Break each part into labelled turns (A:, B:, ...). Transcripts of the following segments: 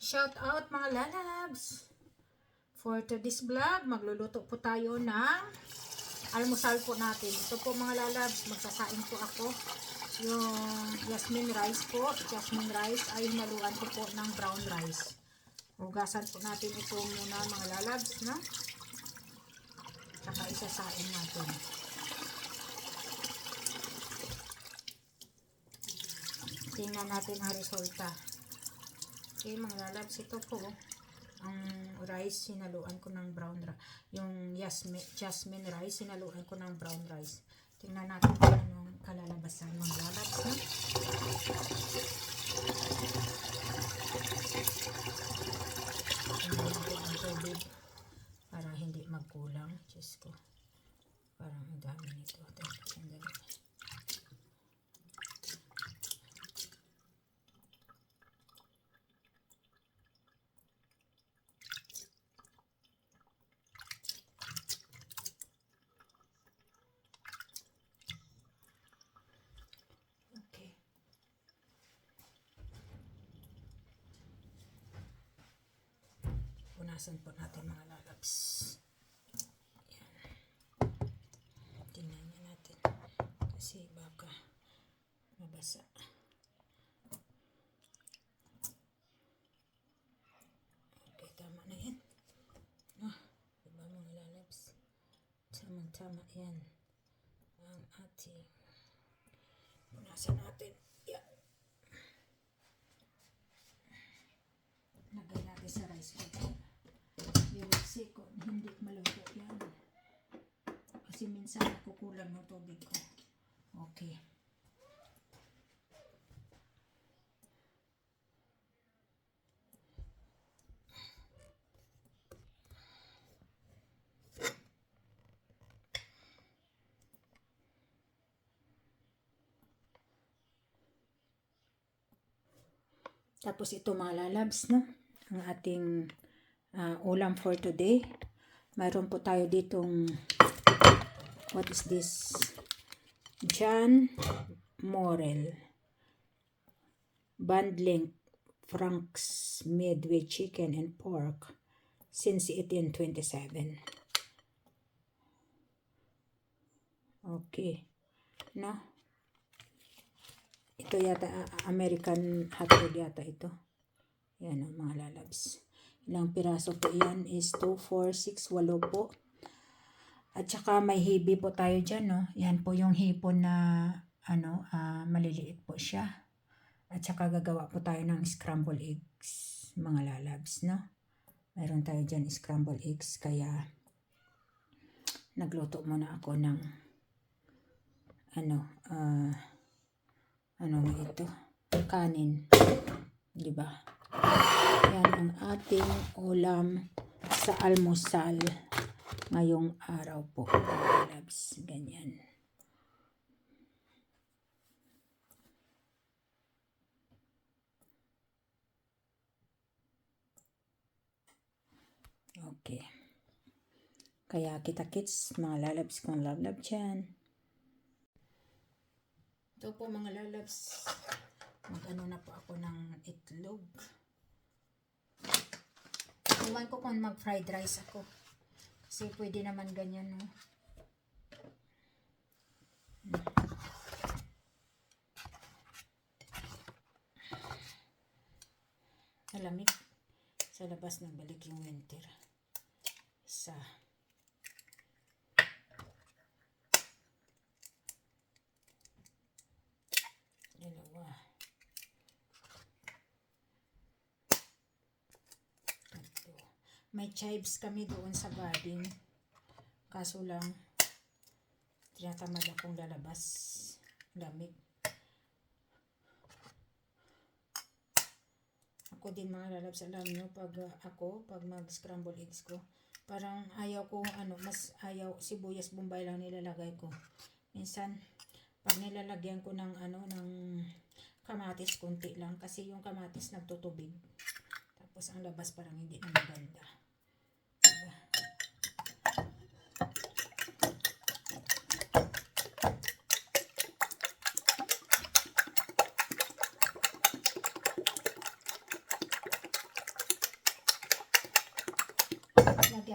A: Shout out mga lalabs! For today's vlog, magluluto po tayo ng almusal po natin. Ito po mga lalabs, magsasain po ako. Yung jasmine rice po. Jasmine rice ay hinaluan ko po ng brown rice. Hugasan po natin ito muna mga lalabs, no? Saka isasain natin. Tingnan natin ang resulta. Okay mga lalabs, ito po ang rice, sinaluan ko ng brown rice. Yung jasmine rice, sinaluan ko ng brown rice. Tingnan natin kung anong kalalabasan mga lalabs, no? Tingnan natin ang tubig para hindi magkulang. Diyos ko, parang ang dami nito. Sandali. Punasan po natin mga lalabs. Yan. Tingnan niya natin. Kasi baka mabasa. Okay, tama na yan. Diba mga lalabs? Tamang-tama yan. Ang ating punasan natin. Yan. Lagay natin sa rice cooker. Kasi kung hindi maluto yan, kasi minsan nakukulang ng tubig ko. Okay. Tapos ito mga lalabs, no? Ang ating ulam for today. Mayroon po tayo ditong, what is this? John Morel bundling franks made with chicken and pork since 1827. Okay. No? Ito yata American hotdog yata ito. Yan o mga lalabs. Ilang piraso po yan is 2, 4, 6, 8 po. At saka may hibi po tayo dyan, no? Yan po yung hipon na, maliliit po siya. At saka gagawa po tayo ng scrambled eggs, mga lalabs, no? Mayroon tayo dyan scrambled eggs, kaya nagluto muna ako ng, ito? Kanin. Diba? Yan ang ating ulam sa almusal ngayong araw po, loves. Ganyan. Okay. Kaya kita-kits mga lalabs kung love dyan. Ito po mga lalabs. Mag-ano na po ako ng itlog. Iwan ko kung mag-fried rice ako. Kasi pwede naman ganyan, no? Malamig. Sa labas ng balik yung winter. Isa. Dalawa. May chives kami doon sa garden. Kaso lang, tinatamad akong lalabas. Lamig. Ako din mga lalabs, alam nyo, pag mag-scramble eggs ko, parang ayaw ko, mas ayaw, sibuyas bombay lang nilalagay ko. Minsan, pag nilalagyan ko ng, ng kamatis, konti lang. Kasi yung kamatis nagtutubig. Tapos ang labas parang hindi na maganda.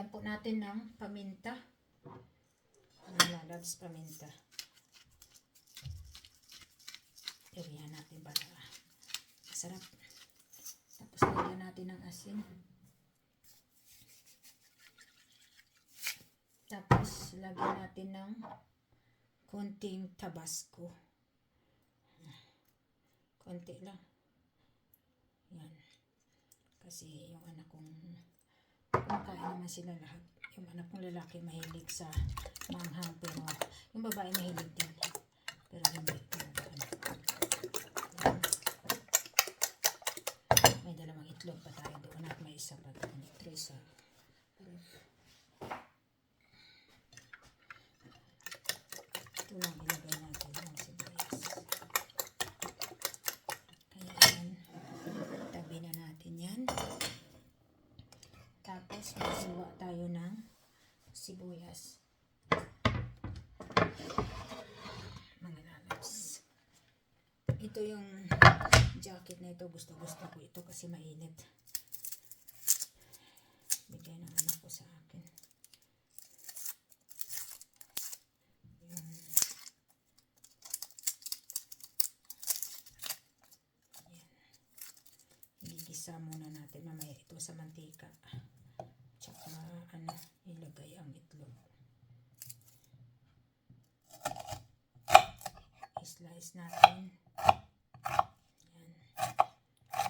A: lagyan po natin ng paminta. Mga lalabs, paminta. Irihan natin para masarap. Tapos lagyan natin ng asin. Tapos lagyan natin ng konting tabasco. Konti lang. Yan. Kasi yung anak kong kumakain naman sila lahat. Yung anak kong lalaki mahilig sa manghang, pero yung babae mahilig din. Pero hindi. May dalawang itlog pa tayo doon at may isa pa doon. Tresa. Ito lang ilagay natin ng sibuyas. Kaya yan. Tabi na natin yan. Tapos magsiwa tayo ng sibuyas. Mga lalabs. Ito yung jacket na ito. Gusto ko ito kasi mainit. Bigay ng anak ko sa akin. Igigisa muna natin mamaya ito sa mantika. Tsaka ilagay ang itlog. I-slice natin. Yan.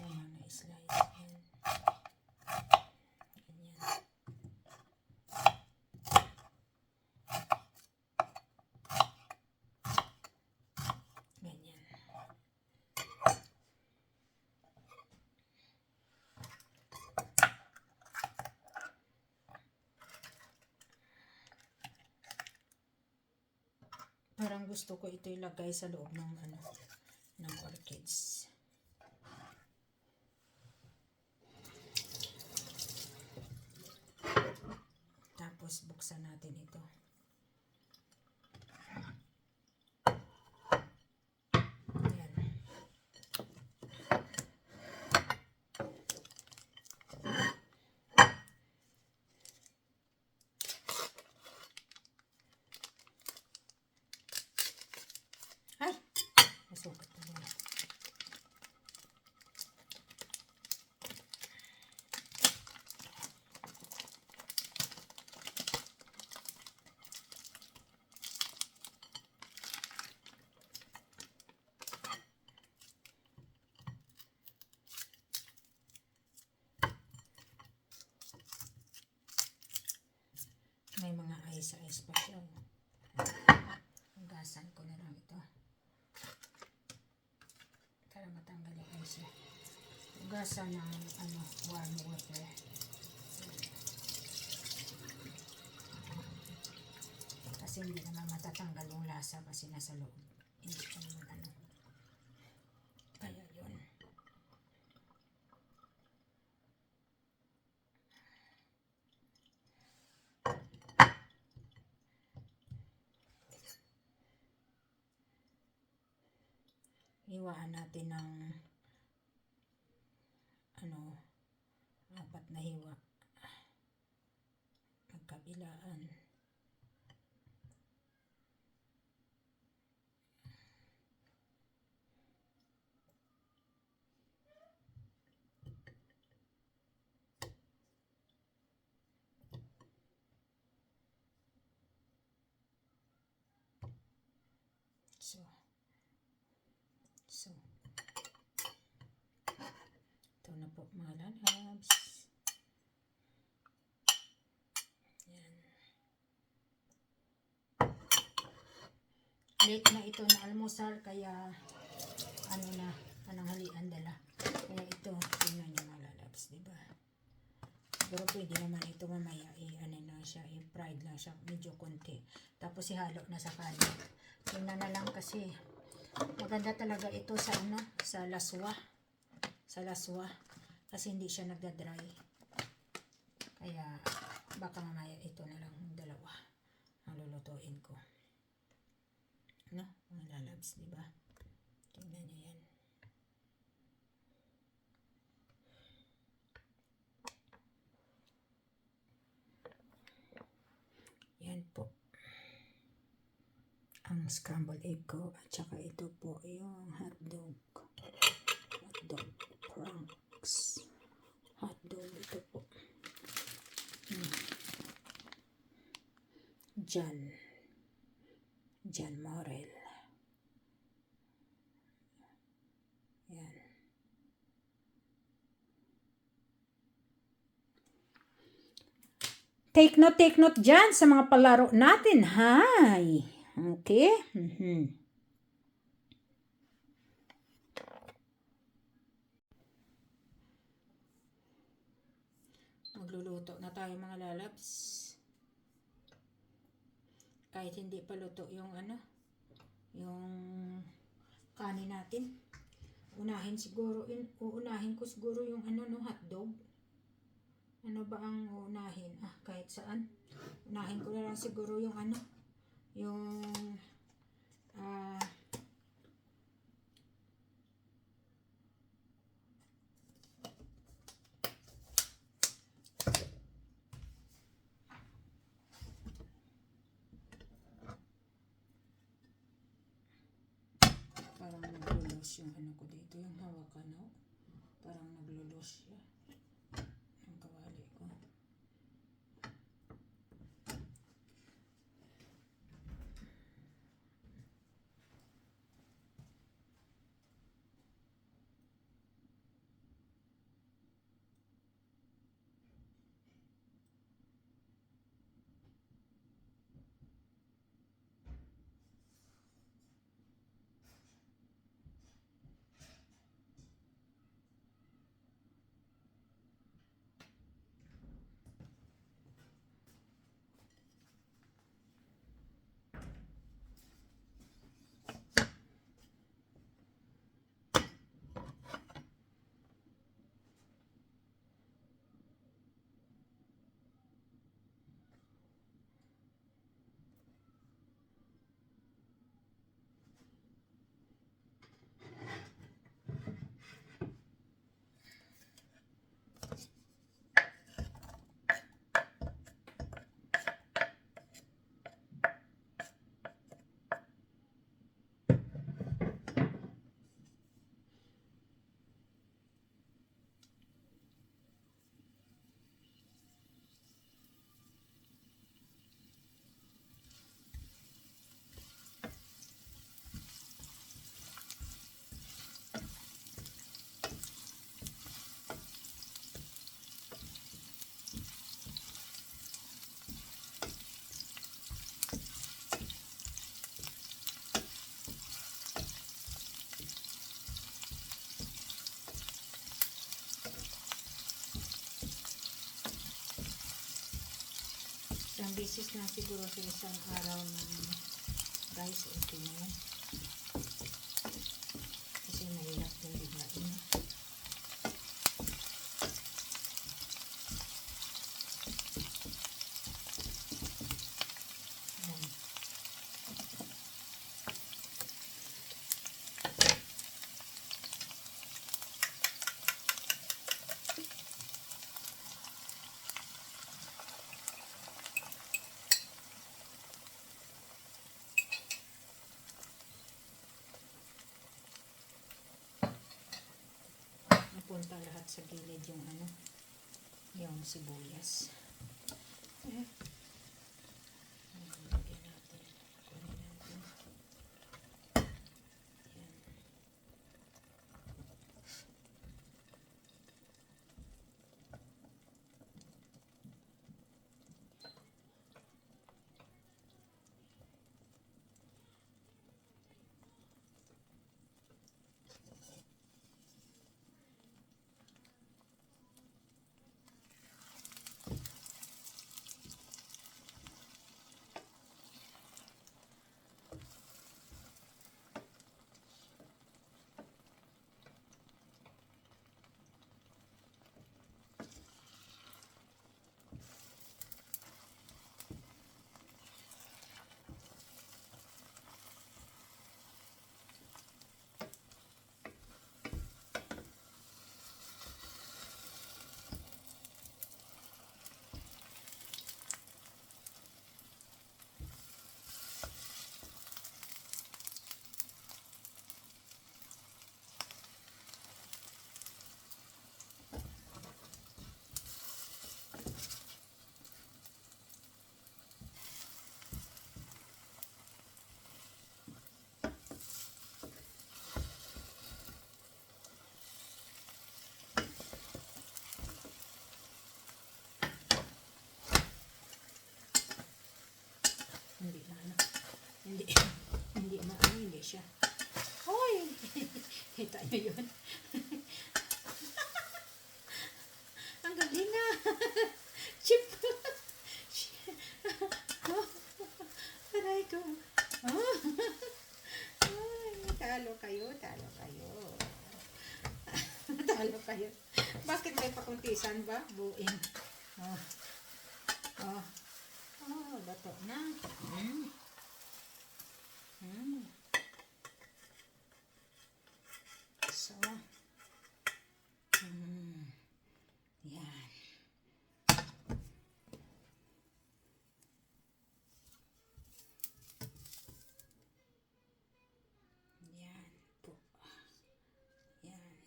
A: Yan mga slice. Yan. Ganyan. Ganyan. Parang gusto ko ito ilagay sa loob ng ng orchids. Tapos buksan natin ito. Ayan. Ay! Nasukat na muna. May mga ice pa siya. Hugasan ko na lang ito. Para matanggal yung ice. Hugasan ng warm water. Kasi hindi naman matatanggal yung lasa kasi nasa loob. Hindi pa naman Kaya yun. Hiwaan natin ng 4 na hiwa. Magkabilaan. So, ito na po mga lalabs. Yan. Late na ito na almusal, kaya pananghalian dala. Kaya ito, tingnan nyo mga lalabs, diba? Pero pwede naman ito mamaya, i-fried lang siya, medyo konti. Tapos ihalo na sa kanin. Tingnan na lang kasi maganda talaga ito sa laswa. Sa laswa. Kasi hindi siya nagda-dry. Kaya baka mamaya ito na lang dalawa ang lulutuin ko. Mga lalabs, diba? Tingnan nyo yan. ang scrambled egg ko. At saka ito po yung hotdog. Hotdog Franks. Hotdog ito po. John Morel. Yan. Take note dyan sa mga palaro natin. Hi! Okay? Magluluto na tayo mga lalabs. Kahit hindi pa luto yung yung kanin natin. Uunahin ko siguro yung hotdog. Ano ba ang uunahin? Kahit saan. Unahin ko na lang siguro yung yung parang naglulos yung ko dito, yung hawakan ko. Parang naglulos siya. Ang kawali ko. Isang beses lang siguro sa isang araw ng guys, okay na yan. Kasi mahirap din biglain. Punta lahat sa gilid yung yung sibuyas. Lagyan natin. Kunin natin. Yan. Kita nyo yun? Ang galing na. Chip. Aray ko. Oh. Ay, talo kayo. Talo kayo. Bakit may pakuntisan ba? Buing. Bato na. So, yan. Yan po. Yan.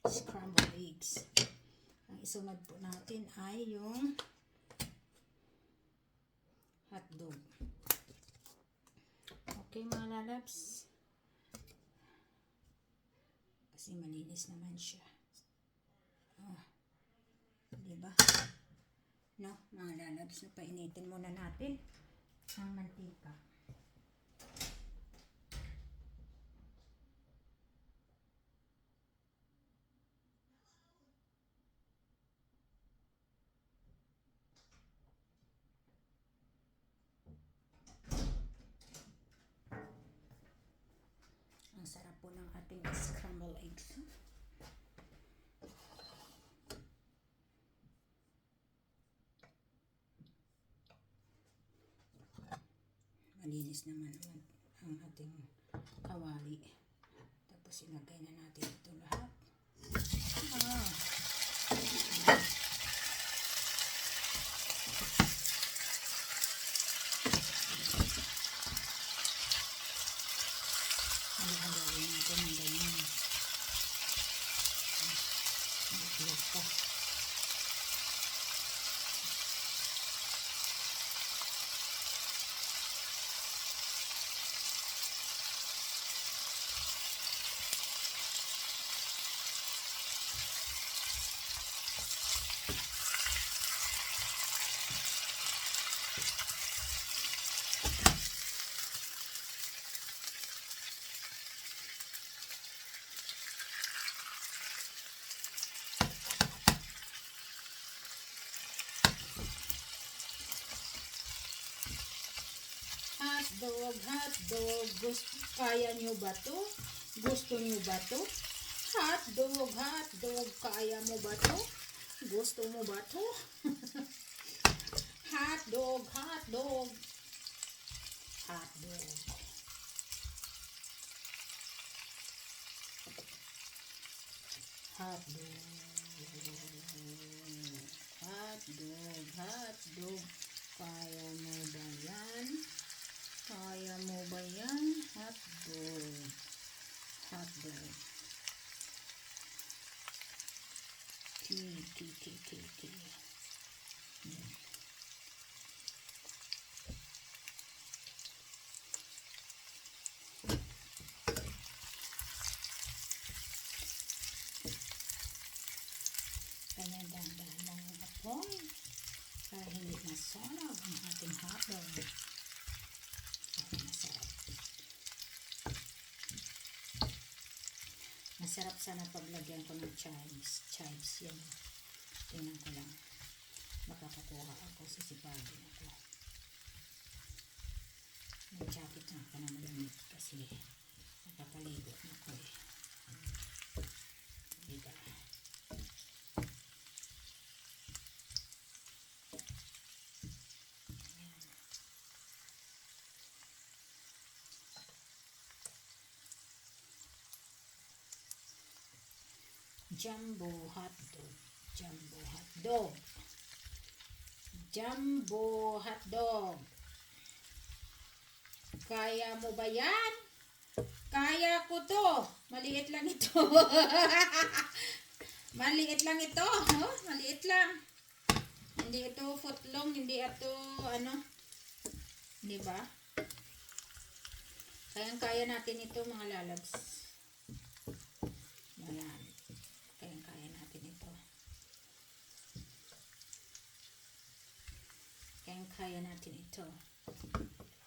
A: Scrambled eggs. Ang isunod po natin ay yung hotdog. Okay mga lalabs. Kasi malinis naman siya. Diba? No, mga lalabs, painitin muna natin ang mantika. Ang sarap po ng ating scrambled eggs. Malinis naman ang ating kawali. Tapos ilagay na natin ito lahat. Halo-haloin natin ng ganyan. Itlog pa. Hotdog, kaya nyo ba to? Gusto nyo ba to? Hotdog, kaya mo ba to? Gusto mo ba to? Hotdog. Hotdog. Hotdog. Kaya mo ba yan? Hotdog. Kaya dahan-dahan lang ang apoy para hindi masarap ang ating hotdog. Masarap sana paglagyan ko ng chives. Yan. Tingnan ko lang. Makakakuha ako, sisipagin ako. May jacket na ako na malamit kasi nakakaligo na ko eh. Diba? Jumbo hotdog. Kaya mo ba yan? Kaya ko to. Maliit lang ito. Maliit lang. Hindi ito footlong, hindi ito di ba? Kaya natin ito mga lalabs. Ayan. Kaya natin ito. Kaya natin ito.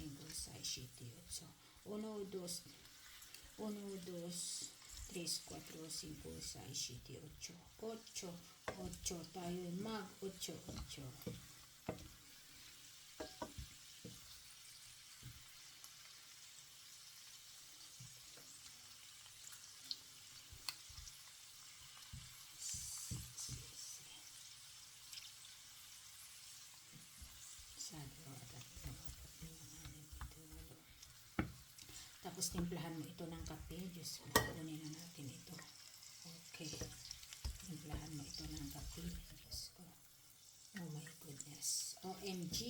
A: single size 7, 8. 1, 2, 1, 2, 3, 4, 5, 6, 7, 8. 8 tayo mag 8. Tapos timplahan mo ito ng kape. Diyos ko, kunin na natin ito. Okay. Timplahan mo ito ng kape. Diyos ko. Oh my goodness. OMG.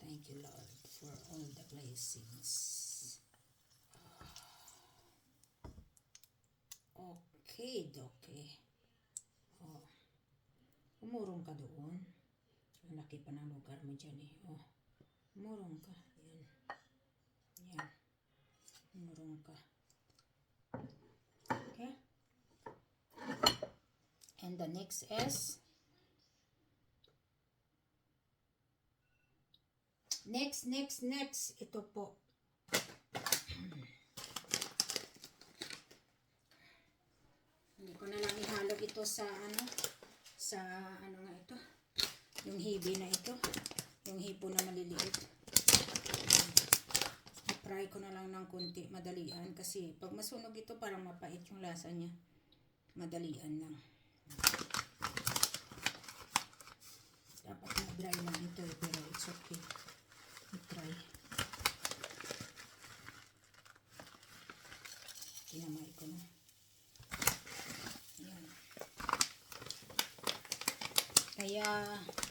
A: Thank you, Lord, for all the blessings. Okay, Oh. Umurong ka doon. Ang laki pa ng lugar mo dyan eh. Oh. Umurong ka. Yan. Yan. Umurong ka. Okay. And the next is next. Ito po. Hindi ko na lang ihalog ito sa ano nga ito. Yung hibi na ito. Yung hipo na maliliit. I-fry ko na lang ng kunti. Madalian. Kasi pag masunog ito parang mapait yung lasa niya. Madalian lang. Dapat na-dry lang ito. Pero it's okay. I-try. Kinamay ko na. Ayan. Kaya,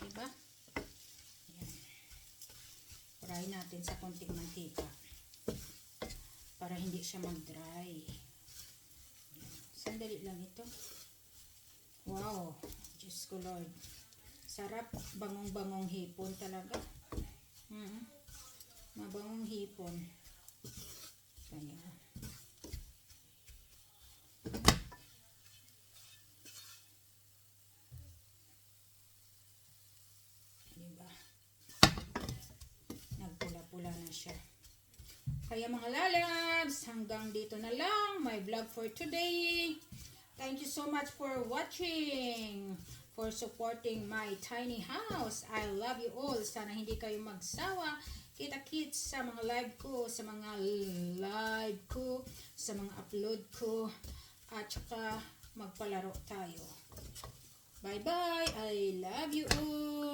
A: diba? Ayan. Fry natin sa konting mantika. Para hindi siya mag-dry. Sandali lang ito. Wow! Diyos ko Lord. Sarap. Bangong-bangong hipon talaga. Mabangong hipon. Kaya. Diba? Nagpula-pula na siya. Kaya mga lalabs, hanggang dito na lang my vlog for today. Thank you so much for watching, for supporting my tiny house. I love you all. Sana hindi kayo magsawa. Kita-kits sa mga live ko, sa mga upload ko, at saka magpalaro tayo. Bye-bye. I love you all.